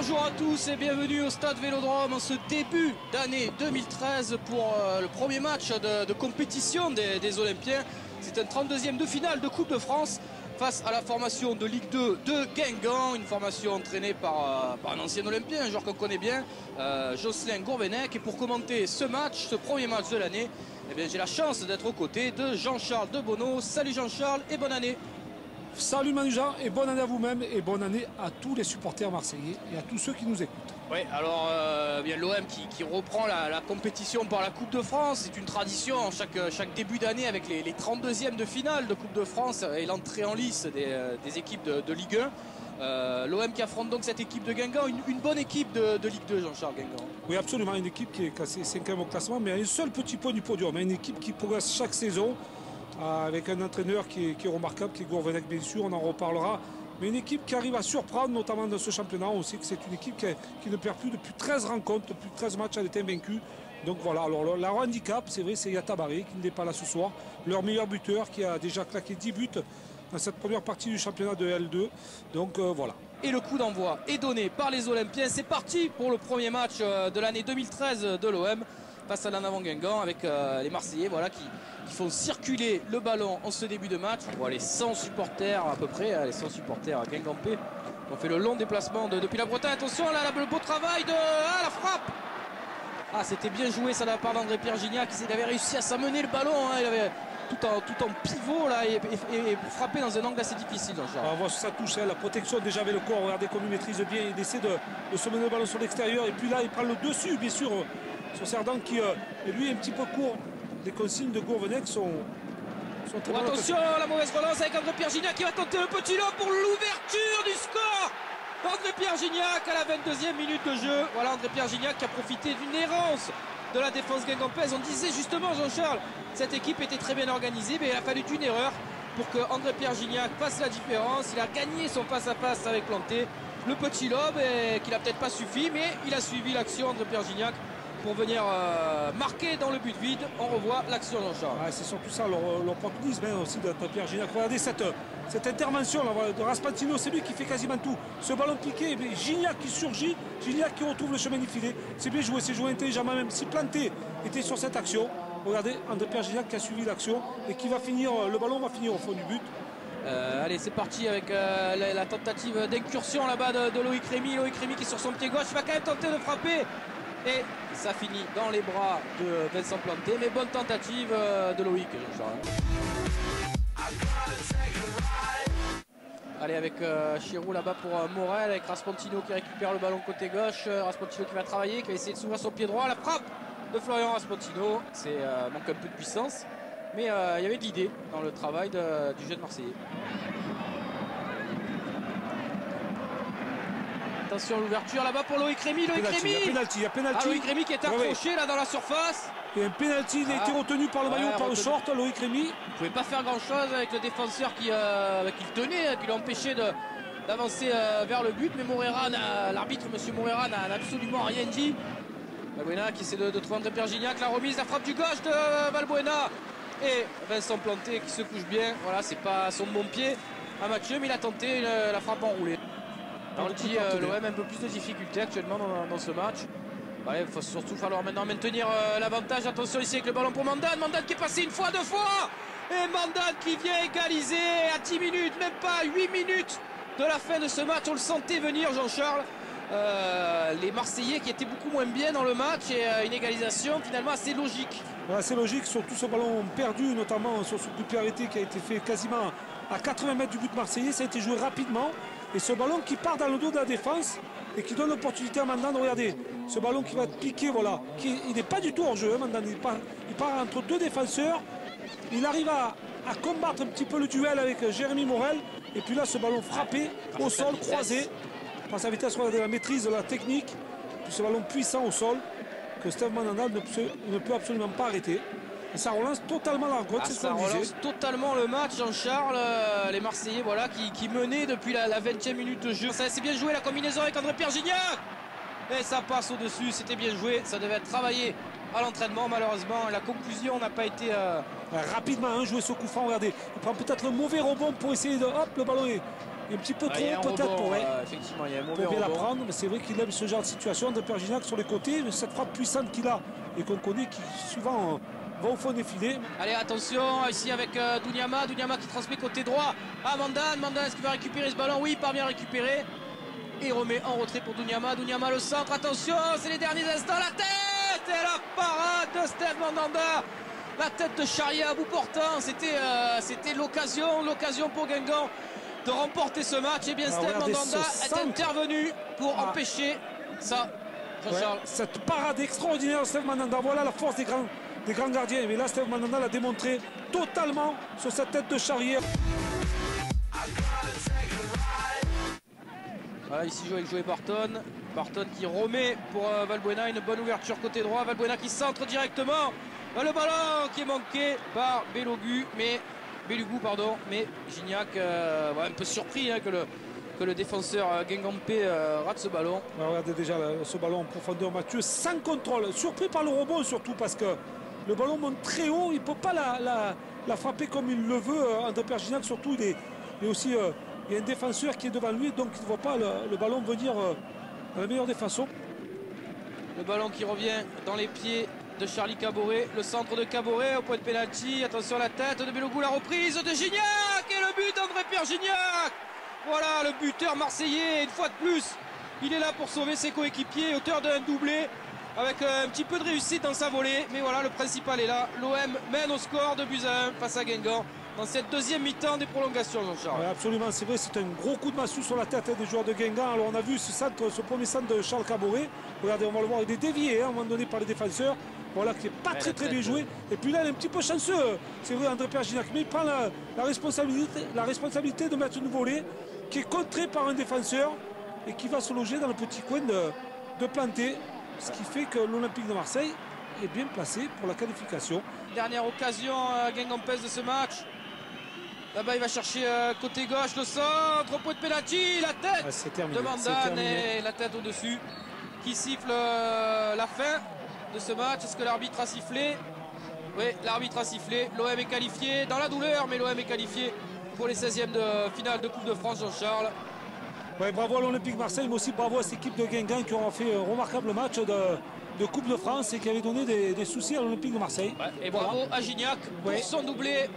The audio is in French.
Bonjour à tous et bienvenue au Stade Vélodrome en ce début d'année 2013 pour le premier match de compétition des Olympiens. C'est un 32e de finale de Coupe de France face à la formation de Ligue 2 de Guingamp, une formation entraînée par un ancien Olympien, un joueur qu'on connaît bien, Jocelyn Gourvenec. Et pour commenter ce match, ce premier match de l'année, eh j'ai la chance d'être aux côtés de Jean-Charles Debonneau. Salut Jean-Charles et bonne année. Salut Manu-Jean et bonne année à vous-même et bonne année à tous les supporters marseillais et à tous ceux qui nous écoutent. Oui, alors bien l'OM qui reprend la compétition par la Coupe de France. C'est une tradition chaque début d'année avec les 32e de finale de Coupe de France et l'entrée en lice des équipes de Ligue 1. L'OM qui affronte donc cette équipe de Guingamp, une bonne équipe de Ligue 2, Jean-Charles Guingamp. Oui, absolument, une équipe qui est classée 5e au classement, mais à un seul petit point du podium. Une équipe qui progresse chaque saison, avec un entraîneur qui est remarquable, qui est Gourvenec bien sûr, on en reparlera. Mais une équipe qui arrive à surprendre, notamment dans ce championnat. On sait que c'est une équipe qui ne perd plus depuis 13 rencontres, depuis 13 matchs, elle est invaincue. Donc voilà, alors leur handicap, c'est vrai, c'est Yatabaré qui n'est pas là ce soir. Leur meilleur buteur qui a déjà claqué 10 buts dans cette première partie du championnat de L2. Donc voilà. Et le coup d'envoi est donné par les Olympiens. C'est parti pour le premier match de l'année 2013 de l'OM face à l'En-Avant Guingamp avec les Marseillais voilà, qui font circuler le ballon en ce début de match. On voit les 100 supporters à peu près, les 100 supporters à Guingampais. On fait le long déplacement depuis la Bretagne. Attention là, le beau travail de la frappe. Ah, c'était bien joué ça de la part d'André-Pierre Gignac. Il avait réussi à s'amener le ballon. Hein. Il avait tout en pivot là et frappé dans un angle assez difficile. On voit sa touche, hein, la protection déjà avec le corps. Regardez comme il maîtrise bien. Il essaie de se mener le ballon sur l'extérieur. Et puis là, il prend le dessus, bien sûr, sur Cerdan qui lui est un petit peu court. Les consignes de Gourvenec sont très bonnes. Attention, la mauvaise relance avec André-Pierre Gignac qui va tenter le petit lob pour l'ouverture du score. André-Pierre Gignac à la 22e minute de jeu. Voilà André-Pierre Gignac qui a profité d'une errance de la défense guingampaise. On disait justement, Jean-Charles, cette équipe était très bien organisée, mais il a fallu une erreur pour que André-Pierre Gignac fasse la différence. Il a gagné son face-à-face avec Planté. Le petit lob qui n'a peut-être pas suffi, mais il a suivi l'action André-Pierre Gignac pour venir marquer dans le but vide. On revoit l'action Jean-Charles. Ouais, c'est surtout ça l'opportunisme aussi d'André-Pierre Gignac. Regardez cette intervention là, de Raspantino, c'est lui qui fait quasiment tout. Ce ballon piqué, Gignac qui surgit, Gignac qui retrouve le chemin du filet. C'est bien joué, c'est joué intelligemment, même si Planté était sur cette action. Regardez André-Pierre Gignac qui a suivi l'action et qui va finir, le ballon va finir au fond du but. Allez, c'est parti avec la tentative d'incursion là-bas de Loïc Rémy. Loïc Rémy qui est sur son pied gauche, il va quand même tenter de frapper. Et ça finit dans les bras de Vincent Planté, mais bonne tentative de Loïc. Allez, avec Chirou là-bas pour Morel, avec Raspantino qui récupère le ballon côté gauche. Raspantino qui va travailler, qui va essayer de s'ouvrir son pied droit. La frappe de Florian Raspantino, c'est manque un peu de puissance, mais il y avait de l'idée dans le travail du jeune Marseillais. Attention, l'ouverture là-bas pour Loïc Rémy. Loïc Rémy. Il y a pénalty. Ah, Loïc Rémy qui est accroché là dans la surface. Il y a un pénalty, il a été retenu par le maillot, par le short, Loïc Rémy. Il ne pouvait pas faire grand-chose avec le défenseur qui le tenait, qui l'a empêché d'avancer vers le but. Mais l'arbitre, M. Moreira, n'a absolument rien dit. Valbuena qui essaie de trouver André-Pierre Gignac. La remise, la frappe du gauche de Valbuena. Et Vincent Planté qui se couche bien. Voilà, c'est pas son bon pied à Mathieu, mais il a tenté la frappe enroulée. On le dit, l'OM a un peu plus de difficultés actuellement dans ce match. Il va surtout falloir maintenant maintenir l'avantage. Attention ici avec le ballon pour Mandane. Mandane qui est passé une fois, deux fois. Et Mandane qui vient égaliser à 10 minutes, même pas 8 minutes de la fin de ce match. On le sentait venir, Jean-Charles. Les Marseillais qui étaient beaucoup moins bien dans le match et une égalisation finalement assez logique. Voilà, c'est logique, surtout ce ballon perdu, notamment sur ce coup de pied arrêté qui a été fait quasiment à 80 mètres du but marseillais. Ça a été joué rapidement. Et ce ballon qui part dans le dos de la défense et qui donne l'opportunité à Mandane. Regardez, ce ballon qui va piquer, voilà. Il n'est pas du tout hors jeu, hein, Mandane. Il part entre deux défenseurs. Il arrive à combattre un petit peu le duel avec Jérémy Morel. Et puis là, ce ballon frappé au sol, croisé. Par sa vitesse, regardez la maîtrise de la technique. Puis ce ballon puissant au sol que Steve Mandanda ne peut absolument pas arrêter. Et ça relance totalement la rencontre, c'est ce qu'on disait. Ça relance totalement le match, Jean-Charles. Les Marseillais voilà, qui menaient depuis la 20e minute de jeu. Ça c'est bien joué la combinaison avec André-Pierre Gignac. Et ça passe au-dessus, c'était bien joué. Ça devait être travaillé à l'entraînement. Malheureusement, la conclusion n'a pas été... Rapidement, jouer ce coup franc, regardez. Il prend peut-être le mauvais rebond pour essayer de... Hop, le ballon est un petit peu Il y a un trop peut-être rebond, pour effectivement, il y a un mauvais bien la rebond. prendre. Mais c'est vrai qu'il aime ce genre de situation. André Pierre Gignac sur les côtés, mais cette frappe puissante qu'il a et qu'on connaît qui souvent va au fond des filets. Allez, attention, ici avec Dounyama. Dounyama qui transmet côté droit à Mandan. Mandan, est-ce qu'il va récupérer ce ballon? Oui, il parvient à récupérer. Et il remet en retrait pour Dounyama. Dounyama, le centre, attention, c'est les derniers instants. La tête et la parade de Steve Mandanda. La tête de Charrier à bout portant. C'était l'occasion pour Guingamp de remporter ce match. Et bien, Steve Mandanda est intervenu pour empêcher ça. Jean-Charles. Cette parade extraordinaire de Steve Mandanda. Voilà la force des grands gardiens. Mais là, Steve Mandanda l'a démontré totalement sur cette tête de Charrier. Voilà, ici avec Joey Barton. Barton qui remet pour Valbuena une bonne ouverture côté droit. Valbuena qui centre directement. Le ballon qui est manqué par Belogou, mais Gignac un peu surpris que le défenseur Guingampais rate ce ballon. Regardez déjà ce ballon en profondeur, Mathieu, sans contrôle. Surpris par le rebond surtout parce que le ballon monte très haut. Il ne peut pas la frapper comme il le veut. André Pierre Gignac surtout, il est aussi... il y a un défenseur qui est devant lui, donc il ne voit pas le ballon venir dans la meilleure des façons. Le ballon qui revient dans les pieds de Charlie Caboret, le centre de Caboret au point de pénalty. Attention à la tête de Belogou, la reprise de Gignac et le but d'André Pierre Gignac. Voilà le buteur marseillais, une fois de plus. Il est là pour sauver ses coéquipiers, auteur d'un doublé avec un petit peu de réussite dans sa volée. Mais voilà, le principal est là. L'OM mène au score de 2-1 face à Guingamp dans cette deuxième mi-temps des prolongations, Jean-Charles. Ouais, absolument, c'est vrai, c'est un gros coup de massue sur la tête des joueurs de Guingamp. Alors on a vu ce premier centre de Charles Caboret. Regardez, on va le voir, il est dévié à un moment donné par les défenseurs. Voilà, qui n'est pas très bien joué. Et puis là, il est un petit peu chanceux, c'est vrai, André Pierre Gignac. Mais il prend la responsabilité de mettre une volée qui est contrée par un défenseur et qui va se loger dans le petit coin de planter. Ce qui fait que l'Olympique de Marseille est bien placé pour la qualification. Dernière occasion guingampès de ce match. Là-bas, il va chercher côté gauche le centre, au point de pénalty, la tête de Mandan et la tête au-dessus qui siffle la fin de ce match. Est-ce que l'arbitre a sifflé? Oui, l'arbitre a sifflé. L'OM est qualifié dans la douleur, mais l'OM est qualifié pour les 16e de finale de Coupe de France, Jean-Charles. Ouais, bravo à l'Olympique Marseille, mais aussi bravo à cette équipe de Guingamp qui aura fait un remarquable match de Coupe de France et qui avait donné des soucis à l'Olympique de Marseille. Ouais, et bravo à Gignac pour son doublé.